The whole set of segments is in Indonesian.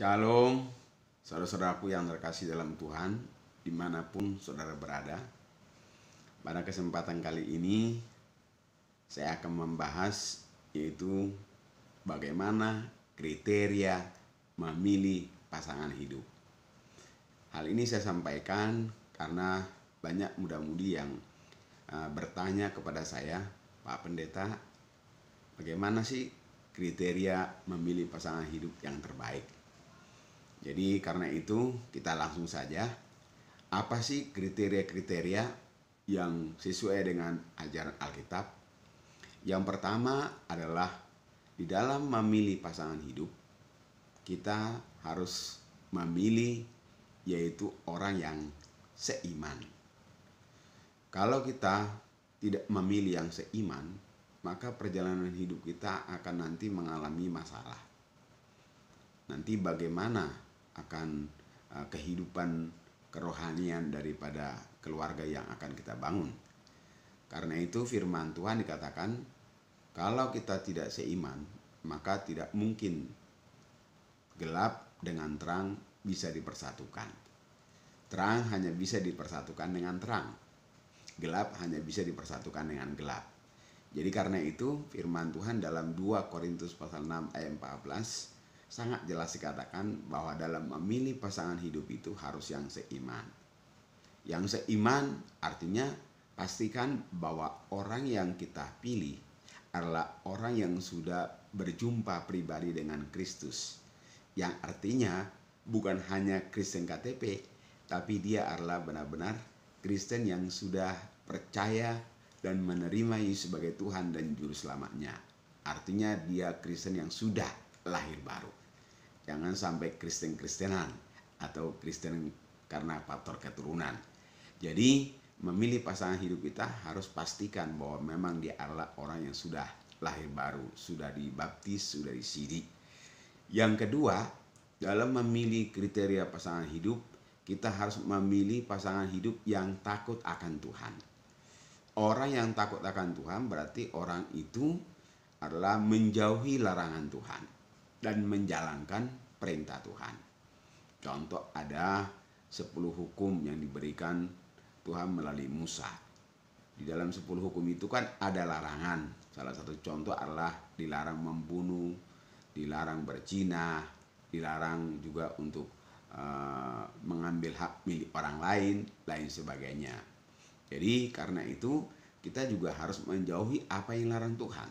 Shalom, saudara-saudaraku yang terkasih dalam Tuhan, dimanapun saudara berada. Pada kesempatan kali ini, saya akan membahas yaitu bagaimana kriteria memilih pasangan hidup. Hal ini saya sampaikan karena banyak muda-mudi yang bertanya kepada saya, Pak Pendeta, bagaimana sih kriteria memilih pasangan hidup yang terbaik? Jadi karena itu kita langsung saja, apa sih kriteria-kriteria yang sesuai dengan ajaran Alkitab? Yang pertama adalah di dalam memilih pasangan hidup, kita harus memilih yaitu orang yang seiman. Kalau kita tidak memilih yang seiman, maka perjalanan hidup kita akan nanti mengalami masalah. Nanti bagaimana akan kehidupan kerohanian daripada keluarga yang akan kita bangun. Karena itu firman Tuhan dikatakan, kalau kita tidak seiman, maka tidak mungkin gelap dengan terang bisa dipersatukan. Terang hanya bisa dipersatukan dengan terang. Gelap hanya bisa dipersatukan dengan gelap. Jadi karena itu firman Tuhan dalam 2 Korintus pasal 6 ayat 14 sangat jelas dikatakan bahwa dalam memilih pasangan hidup itu harus yang seiman. Yang seiman artinya pastikan bahwa orang yang kita pilih adalah orang yang sudah berjumpa pribadi dengan Kristus. Yang artinya bukan hanya Kristen KTP, tapi dia adalah benar-benar Kristen yang sudah percaya dan menerima Yesus sebagai Tuhan dan Juru Selamatnya. Artinya dia Kristen yang sudah lahir baru. Jangan sampai Kristen-Kristenan atau Kristen karena faktor keturunan. Jadi memilih pasangan hidup kita harus pastikan bahwa memang dia adalah orang yang sudah lahir baru, sudah dibaptis, sudah disidik. Yang kedua, dalam memilih kriteria pasangan hidup, kita harus memilih pasangan hidup yang takut akan Tuhan. Orang yang takut akan Tuhan berarti orang itu adalah menjauhi larangan Tuhan dan menjalankan perintah Tuhan. Contoh ada 10 hukum yang diberikan Tuhan melalui Musa. Di dalam 10 hukum itu kan ada larangan. Salah satu contoh adalah dilarang membunuh, dilarang berzina, dilarang juga untuk mengambil hak milik orang lain sebagainya. Jadi karena itu kita juga harus menjauhi apa yang larang Tuhan.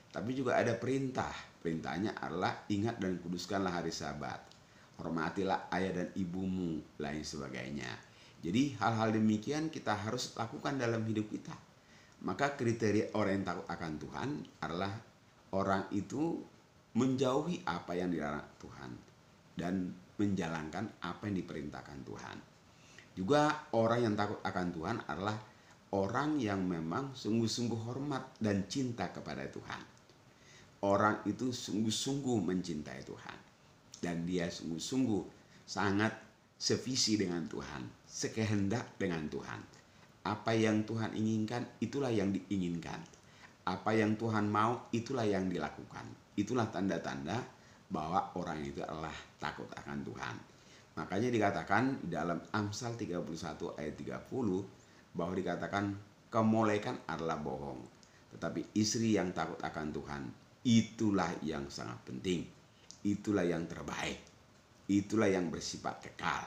Tapi juga ada perintah. Perintahnya adalah ingat dan kuduskanlah hari Sabat. Hormatilah ayah dan ibumu, lain sebagainya. Jadi hal-hal demikian kita harus lakukan dalam hidup kita. Maka kriteria orang yang takut akan Tuhan adalah orang itu menjauhi apa yang dilarang Tuhan dan menjalankan apa yang diperintahkan Tuhan. Juga orang yang takut akan Tuhan adalah orang yang memang sungguh-sungguh hormat dan cinta kepada Tuhan. Orang itu sungguh-sungguh mencintai Tuhan. Dan dia sungguh-sungguh sangat sevisi dengan Tuhan. Sekehendak dengan Tuhan. Apa yang Tuhan inginkan, itulah yang diinginkan. Apa yang Tuhan mau, itulah yang dilakukan. Itulah tanda-tanda bahwa orang itu adalah takut akan Tuhan. Makanya dikatakan di dalam Amsal 31 ayat 30 bahwa dikatakan kemolekan adalah bohong. Tetapi istri yang takut akan Tuhan, itulah yang sangat penting. Itulah yang terbaik. Itulah yang bersifat kekal.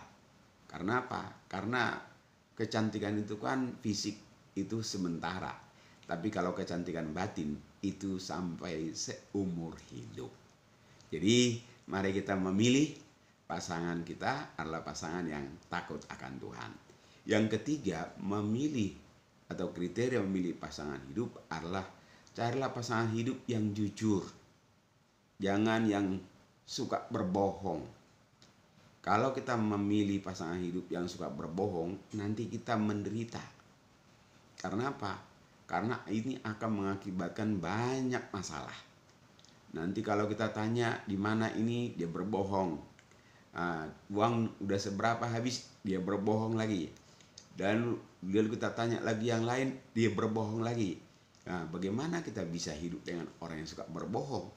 Karena apa? Karena kecantikan itu kan fisik itu sementara. Tapi kalau kecantikan batin itu sampai seumur hidup. Jadi mari kita memilih pasangan kita adalah pasangan yang takut akan Tuhan. Yang ketiga, memilih atau kriteria memilih pasangan hidup adalah carilah pasangan hidup yang jujur. Jangan yang suka berbohong. Kalau kita memilih pasangan hidup yang suka berbohong, nanti kita menderita. Karena apa? Karena ini akan mengakibatkan banyak masalah. Nanti kalau kita tanya di mana ini, dia berbohong. Uang udah seberapa habis, dia berbohong lagi. Dan lalu kita tanya lagi yang lain, dia berbohong lagi. Nah, bagaimana kita bisa hidup dengan orang yang suka berbohong?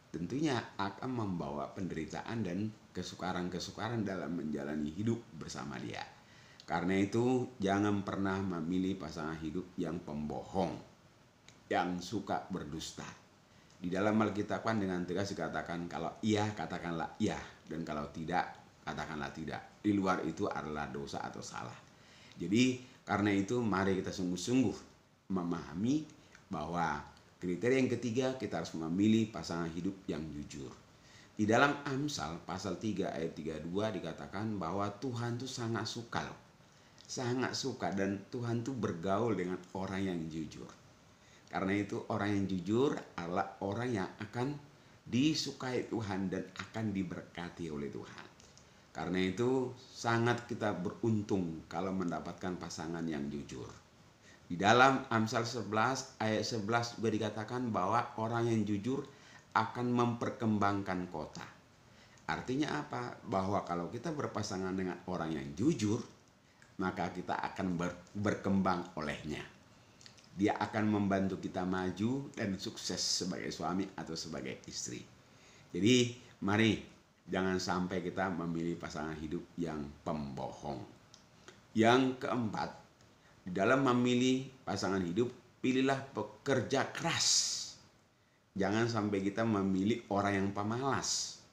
tentunya akan membawa penderitaan dan kesukaran-kesukaran dalam menjalani hidup bersama dia. Karena itu jangan pernah memilih pasangan hidup yang pembohong, yang suka berdusta. Di dalam Alkitab kan dengan tegas dikatakan kalau iya katakanlah iya, dan kalau tidak katakanlah tidak. Di luar itu adalah dosa atau salah. Jadi karena itu mari kita sungguh-sungguh memahami bahwa kriteria yang ketiga kita harus memilih pasangan hidup yang jujur. Di dalam Amsal pasal 3 ayat 32 dikatakan bahwa Tuhan itu sangat suka loh. Sangat suka, dan Tuhan itu bergaul dengan orang yang jujur. Karena itu orang yang jujur adalah orang yang akan disukai Tuhan dan akan diberkati oleh Tuhan. Karena itu sangat kita beruntung kalau mendapatkan pasangan yang jujur. Di dalam Amsal 11 ayat 11 juga dikatakan bahwa orang yang jujur akan memperkembangkan kota. Artinya apa? Bahwa kalau kita berpasangan dengan orang yang jujur, maka kita akan berkembang olehnya. Dia akan membantu kita maju dan sukses sebagai suami atau sebagai istri. Jadi mari jangan sampai kita memilih pasangan hidup yang pembohong. Yang keempat, di dalam memilih pasangan hidup, pilihlah pekerja keras. Jangan sampai kita memilih orang yang pemalas.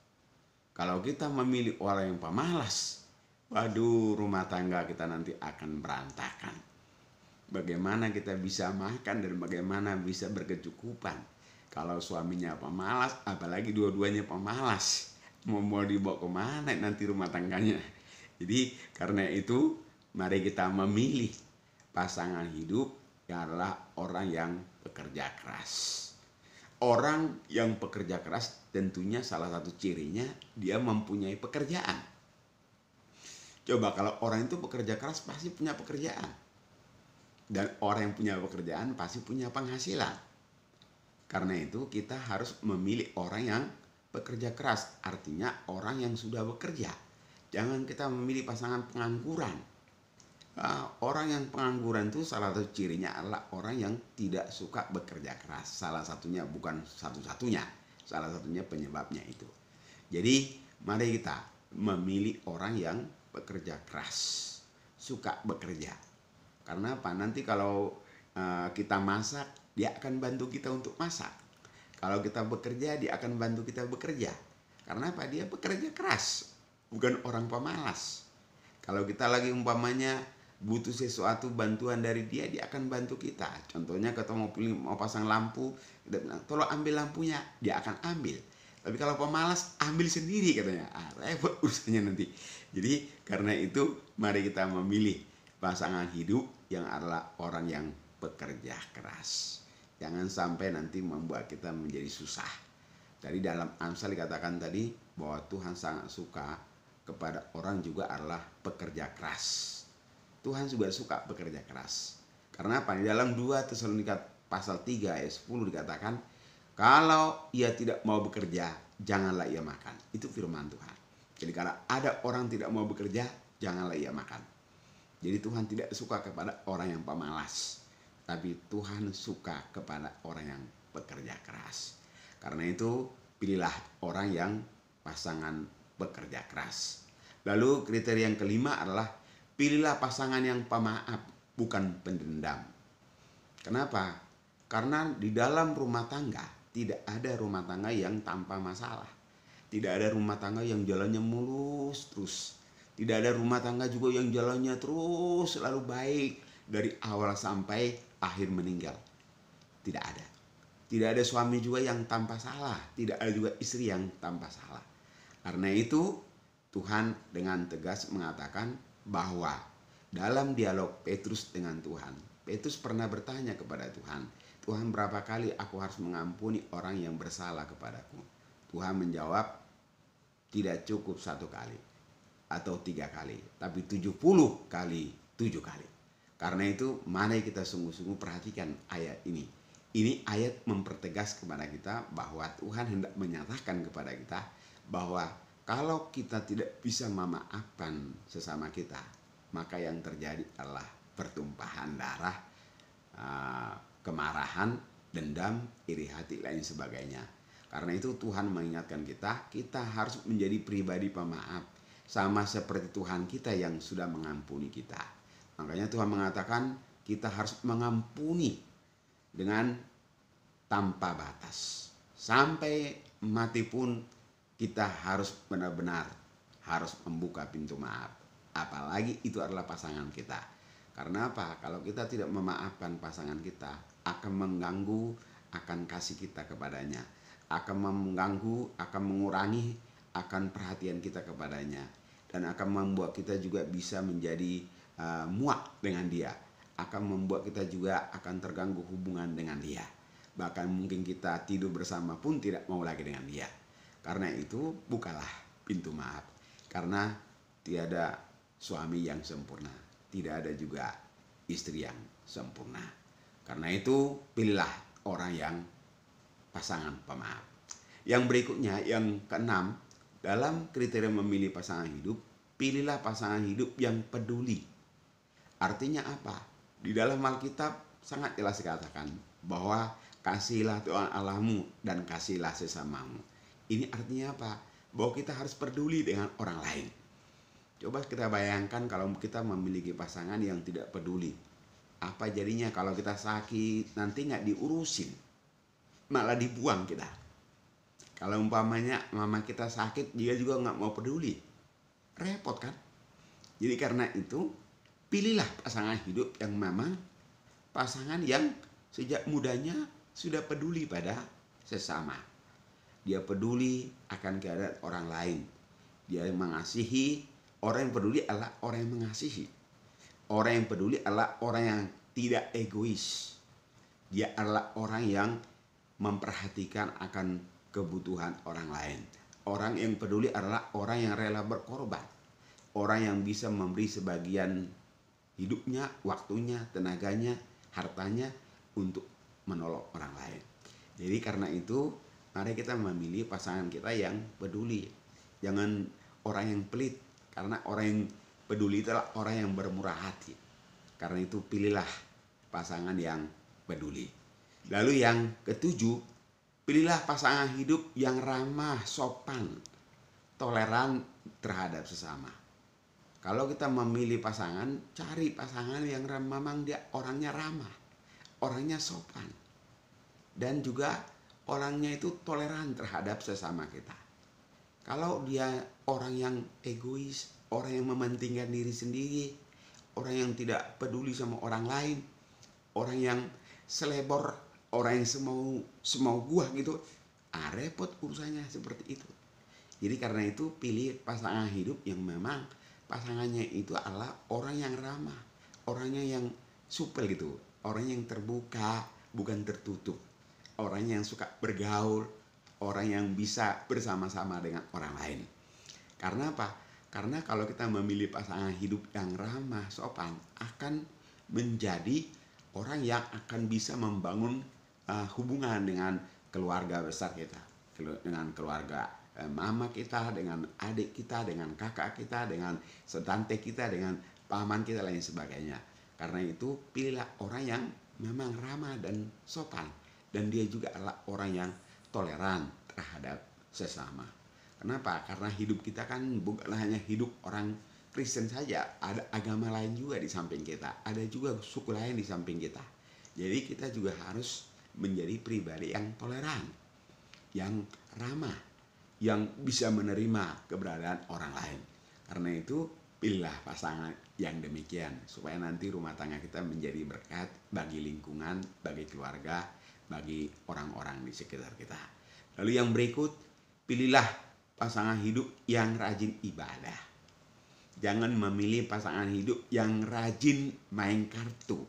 Kalau kita memilih orang yang pemalas, waduh, rumah tangga kita nanti akan berantakan. Bagaimana kita bisa makan dan bagaimana bisa berkecukupan kalau suaminya pemalas, apalagi dua-duanya pemalas. Mau dibawa kemana nanti rumah tangganya. Jadi karena itu mari kita memilih pasangan hidup yang adalah orang yang bekerja keras. Orang yang bekerja keras tentunya salah satu cirinya dia mempunyai pekerjaan. Coba kalau orang itu bekerja keras pasti punya pekerjaan. Dan orang yang punya pekerjaan pasti punya penghasilan. Karena itu kita harus memilih orang yang bekerja keras. Artinya orang yang sudah bekerja. Jangan kita memilih pasangan pengangguran. Orang yang pengangguran itu salah satu cirinya adalah orang yang tidak suka bekerja keras. Salah satunya, bukan satu-satunya, salah satunya penyebabnya itu. Jadi mari kita memilih orang yang bekerja keras, suka bekerja. Karena apa? Nanti kalau kita masak, dia akan bantu kita untuk masak. Kalau kita bekerja, dia akan bantu kita bekerja. Karena apa? Dia bekerja keras, bukan orang pemalas. Kalau kita lagi umpamanya butuh sesuatu bantuan dari dia, dia akan bantu kita. Contohnya ketemu mau pasang lampu, kita bilang tolong ambil lampunya, dia akan ambil. Tapi kalau pemalas, ambil sendiri katanya. Repot urusannya nanti. Jadi karena itu mari kita memilih pasangan hidup yang adalah orang yang bekerja keras. Jangan sampai nanti membuat kita menjadi susah. Dari dalam Amsal dikatakan tadi bahwa Tuhan sangat suka kepada orang juga adalah pekerja keras. Tuhan juga suka bekerja keras. Karena apa? Di dalam 2 Tesalonika pasal 3 ayat 10 dikatakan, kalau ia tidak mau bekerja, janganlah ia makan. Itu firman Tuhan. Jadi kalau ada orang tidak mau bekerja, janganlah ia makan. Jadi Tuhan tidak suka kepada orang yang pemalas. Tapi Tuhan suka kepada orang yang bekerja keras. Karena itu pilihlah orang yang pasangan bekerja keras. Lalu kriteria yang kelima adalah pilihlah pasangan yang pemaaf, bukan pendendam. Kenapa? Karena di dalam rumah tangga tidak ada rumah tangga yang tanpa masalah. Tidak ada rumah tangga yang jalannya mulus terus. Tidak ada rumah tangga juga yang jalannya terus selalu baik dari awal sampai akhir meninggal. Tidak ada. Tidak ada suami juga yang tanpa salah. Tidak ada juga istri yang tanpa salah. Karena itu Tuhan dengan tegas mengatakan bahwa dalam dialog Petrus dengan Tuhan, Petrus pernah bertanya kepada Tuhan, Tuhan, berapa kali aku harus mengampuni orang yang bersalah kepadaku? Tuhan menjawab, tidak cukup 1 kali atau 3 kali, tapi 70 kali 7 kali. Karena itu mari kita sungguh-sungguh perhatikan ayat ini. Ini ayat mempertegas kepada kita bahwa Tuhan hendak menyatakan kepada kita bahwa kalau kita tidak bisa memaafkan sesama kita, maka yang terjadi adalah pertumpahan darah, kemarahan, dendam, iri hati, lain sebagainya. Karena itu Tuhan mengingatkan kita harus menjadi pribadi pemaaf. Sama seperti Tuhan kita yang sudah mengampuni kita. Makanya Tuhan mengatakan kita harus mengampuni dengan tanpa batas. Sampai mati pun kita harus benar-benar harus membuka pintu maaf. Apalagi itu adalah pasangan kita. Karena apa? Kalau kita tidak memaafkan pasangan kita, akan mengganggu akan kasih kita kepadanya. Akan mengganggu, akan mengurangi akan perhatian kita kepadanya. Dan akan membuat kita juga bisa menjadi muak dengan dia. Akan membuat kita juga akan terganggu hubungan dengan dia. Bahkan mungkin kita tidur bersama pun tidak mau lagi dengan dia. Karena itu bukalah pintu maaf. Karena tiada suami yang sempurna. Tidak ada juga istri yang sempurna. Karena itu pilihlah orang yang pasangan pemaaf. Yang berikutnya, yang keenam, dalam kriteria memilih pasangan hidup, pilihlah pasangan hidup yang peduli. Artinya apa? Di dalam Alkitab sangat jelas dikatakan bahwa kasihilah Tuhan Allahmu dan kasihilah sesamamu. Ini artinya apa? Bahwa kita harus peduli dengan orang lain. Coba kita bayangkan kalau kita memiliki pasangan yang tidak peduli. Apa jadinya kalau kita sakit nanti nggak diurusin, malah dibuang kita. Kalau umpamanya mama kita sakit, dia juga nggak mau peduli, repot kan? Jadi karena itu pilihlah pasangan hidup yang memang pasangan yang sejak mudanya sudah peduli pada sesama. Dia peduli akan keadaan orang lain. Dia mengasihi. Orang yang peduli adalah orang yang mengasihi. Orang yang peduli adalah orang yang tidak egois. Dia adalah orang yang memperhatikan akan kebutuhan orang lain. Orang yang peduli adalah orang yang rela berkorban. Orang yang bisa memberi sebagian hidupnya, waktunya, tenaganya, hartanya untuk menolong orang lain. Jadi karena itu mari kita memilih pasangan kita yang peduli. Jangan orang yang pelit. Karena orang yang peduli itu adalah orang yang bermurah hati. Karena itu pilihlah pasangan yang peduli. Lalu yang ketujuh, pilihlah pasangan hidup yang ramah, sopan, toleran terhadap sesama. Kalau kita memilih pasangan, cari pasangan yang memang dia orangnya ramah, orangnya sopan, dan juga orangnya itu toleran terhadap sesama kita. Kalau dia orang yang egois, orang yang mementingkan diri sendiri, orang yang tidak peduli sama orang lain, orang yang selebor, orang yang semau gua gitu, repot urusannya seperti itu. Jadi karena itu pilih pasangan hidup yang memang pasangannya itu adalah orang yang ramah, orangnya yang supel gitu, orang yang terbuka, bukan tertutup, orang yang suka bergaul, orang yang bisa bersama-sama dengan orang lain. Karena apa? Karena kalau kita memilih pasangan hidup yang ramah, sopan, akan menjadi orang yang akan bisa membangun hubungan dengan keluarga besar kita, dengan keluarga mama kita, dengan adik kita, dengan kakak kita, dengan setante kita, dengan paman kita, lain sebagainya. Karena itu pilihlah orang yang memang ramah dan sopan, dan dia juga adalah orang yang toleran terhadap sesama. Kenapa? Karena hidup kita kan bukanlah hanya hidup orang Kristen saja, ada agama lain juga di samping kita, ada juga suku lain di samping kita. Jadi kita juga harus menjadi pribadi yang toleran, yang ramah, yang bisa menerima keberadaan orang lain. Karena itu pilihlah pasangan yang demikian, supaya nanti rumah tangga kita menjadi berkat bagi lingkungan, bagi keluarga, bagi orang-orang di sekitar kita. Lalu yang berikut, pilihlah pasangan hidup yang rajin ibadah. Jangan memilih pasangan hidup yang rajin main kartu,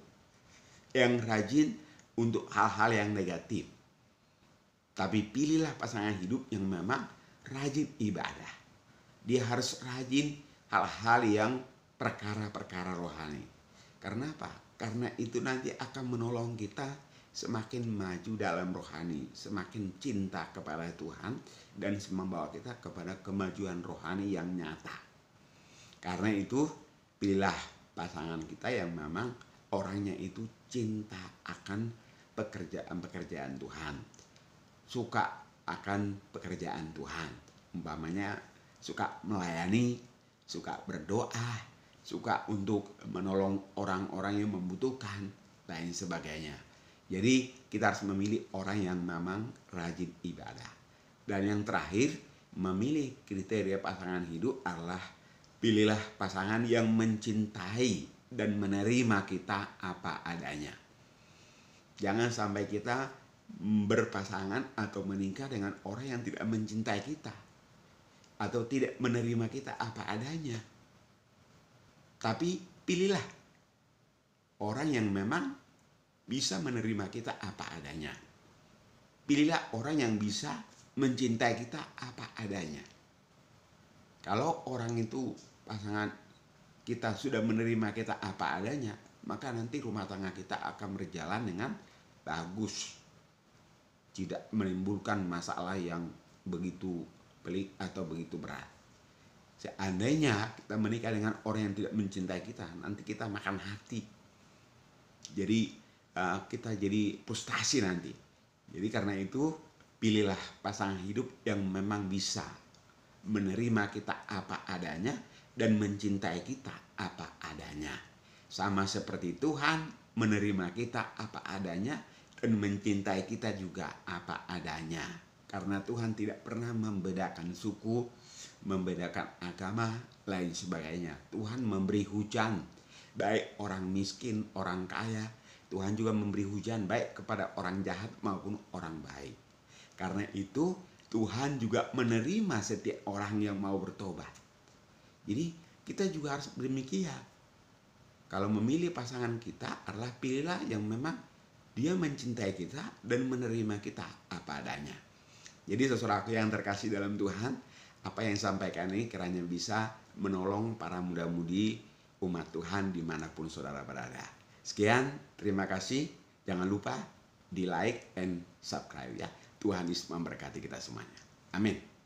yang rajin untuk hal-hal yang negatif. Tapi pilihlah pasangan hidup yang memang rajin ibadah. Dia harus rajin hal-hal yang perkara-perkara rohani. Karena apa? Karena itu nanti akan menolong kita semakin maju dalam rohani, semakin cinta kepada Tuhan, dan membawa kita kepada kemajuan rohani yang nyata. Karena itu pilihlah pasangan kita yang memang orangnya itu cinta akan pekerjaan-pekerjaan Tuhan, suka akan pekerjaan Tuhan. Umpamanya suka melayani, suka berdoa, suka untuk menolong orang-orang yang membutuhkan, lain sebagainya. Jadi kita harus memilih orang yang memang rajin ibadah. Dan yang terakhir, memilih kriteria pasangan hidup adalah pilihlah pasangan yang mencintai dan menerima kita apa adanya. Jangan sampai kita berpasangan atau menikah dengan orang yang tidak mencintai kita atau tidak menerima kita apa adanya. Tapi pilihlah orang yang memang bisa menerima kita apa adanya. Pilihlah orang yang bisa mencintai kita apa adanya. Kalau orang itu, pasangan kita sudah menerima kita apa adanya, maka nanti rumah tangga kita akan berjalan dengan bagus. Tidak menimbulkan masalah yang begitu pelik atau begitu berat. Seandainya kita menikah dengan orang yang tidak mencintai kita, nanti kita makan hati. Jadi kita jadi frustasi nanti. Jadi karena itu pilihlah pasangan hidup yang memang bisa menerima kita apa adanya dan mencintai kita apa adanya. Sama seperti Tuhan menerima kita apa adanya dan mencintai kita juga apa adanya. Karena Tuhan tidak pernah membedakan suku, membedakan agama, lain sebagainya. Tuhan memberi hujan, baik orang miskin, orang kaya. Tuhan juga memberi hujan baik kepada orang jahat maupun orang baik. Karena itu Tuhan juga menerima setiap orang yang mau bertobat. Jadi kita juga harus demikian. Kalau memilih pasangan kita adalah pilihlah yang memang dia mencintai kita dan menerima kita apa adanya. Jadi saudaraku yang terkasih dalam Tuhan, apa yang sampaikan ini kiranya bisa menolong para muda-mudi umat Tuhan dimanapun saudara berada. Sekian, terima kasih. Jangan lupa di like and subscribe ya. Tuhan Yesus memberkati kita semuanya. Amin.